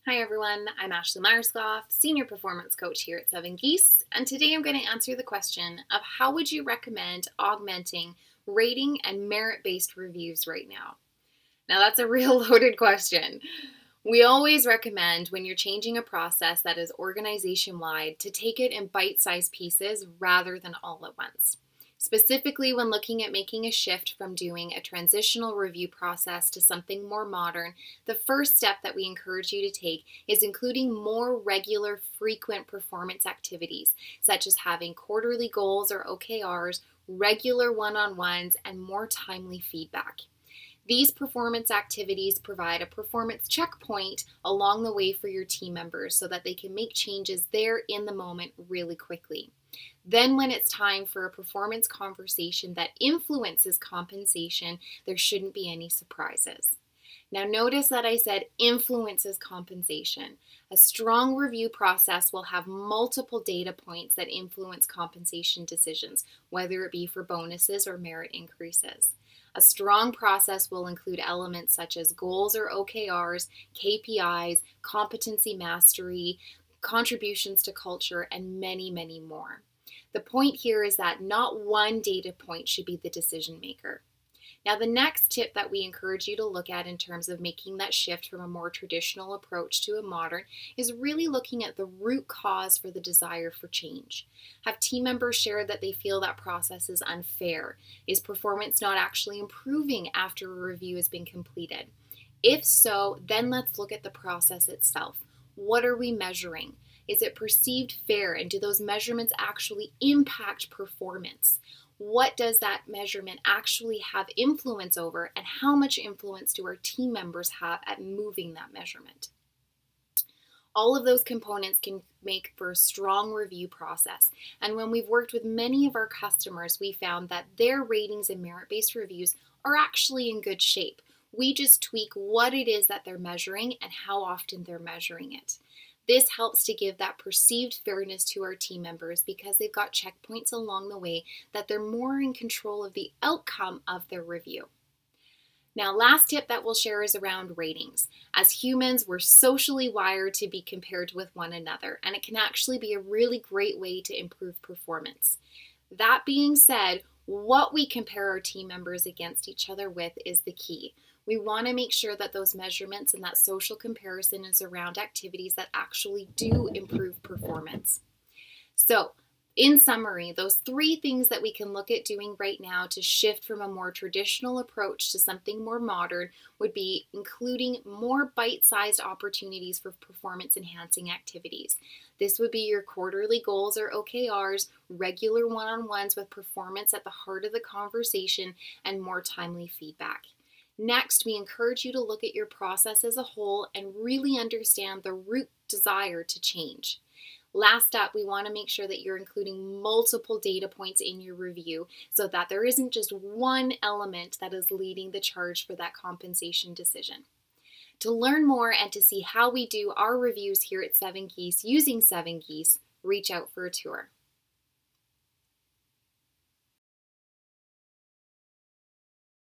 Hi everyone, I'm Ashleigh Myerscough, Senior Performance Coach here at 7 Geese, and today I'm going to answer the question of how would you recommend augmenting rating and merit-based reviews right now? Now that's a real loaded question. We always recommend when you're changing a process that is organization-wide to take it in bite-sized pieces rather than all at once. Specifically when looking at making a shift from doing a transitional review process to something more modern, the first step that we encourage you to take is including more regular, frequent performance activities, such as having quarterly goals or OKRs, regular one-on-ones, and more timely feedback. These performance activities provide a performance checkpoint along the way for your team members so that they can make changes there in the moment really quickly. Then when it's time for a performance conversation that influences compensation, there shouldn't be any surprises. Now notice that I said influences compensation. A strong review process will have multiple data points that influence compensation decisions, whether it be for bonuses or merit increases. A strong process will include elements such as goals or OKRs, KPIs, competency mastery, contributions to culture, and many, many more. The point here is that not one data point should be the decision maker. Now, the next tip that we encourage you to look at in terms of making that shift from a more traditional approach to a modern is really looking at the root cause for the desire for change. Have team members shared that they feel that process is unfair? Is performance not actually improving after a review has been completed? If so, then let's look at the process itself. What are we measuring? Is it perceived fair, and do those measurements actually impact performance? What does that measurement actually have influence over, and how much influence do our team members have at moving that measurement? All of those components can make for a strong review process. And when we've worked with many of our customers, we found that their ratings and merit-based reviews are actually in good shape. We just tweak what it is that they're measuring and how often they're measuring it. This helps to give that perceived fairness to our team members because they've got checkpoints along the way that they're more in control of the outcome of their review. Now, last tip that we'll share is around ratings. As humans, we're socially wired to be compared with one another, and it can actually be a really great way to improve performance. That being said, what we compare our team members against each other with is the key. We want to make sure that those measurements and that social comparison is around activities that actually do improve performance. So, in summary, those 3 things that we can look at doing right now to shift from a more traditional approach to something more modern would be including more bite-sized opportunities for performance-enhancing activities. This would be your quarterly goals or OKRs, regular one-on-ones with performance at the heart of the conversation, and more timely feedback. Next, we encourage you to look at your process as a whole and really understand the root desire to change. Last up, we want to make sure that you're including multiple data points in your review so that there isn't just one element that is leading the charge for that compensation decision. To learn more and to see how we do our reviews here at 7 Geese using 7 Geese, reach out for a tour.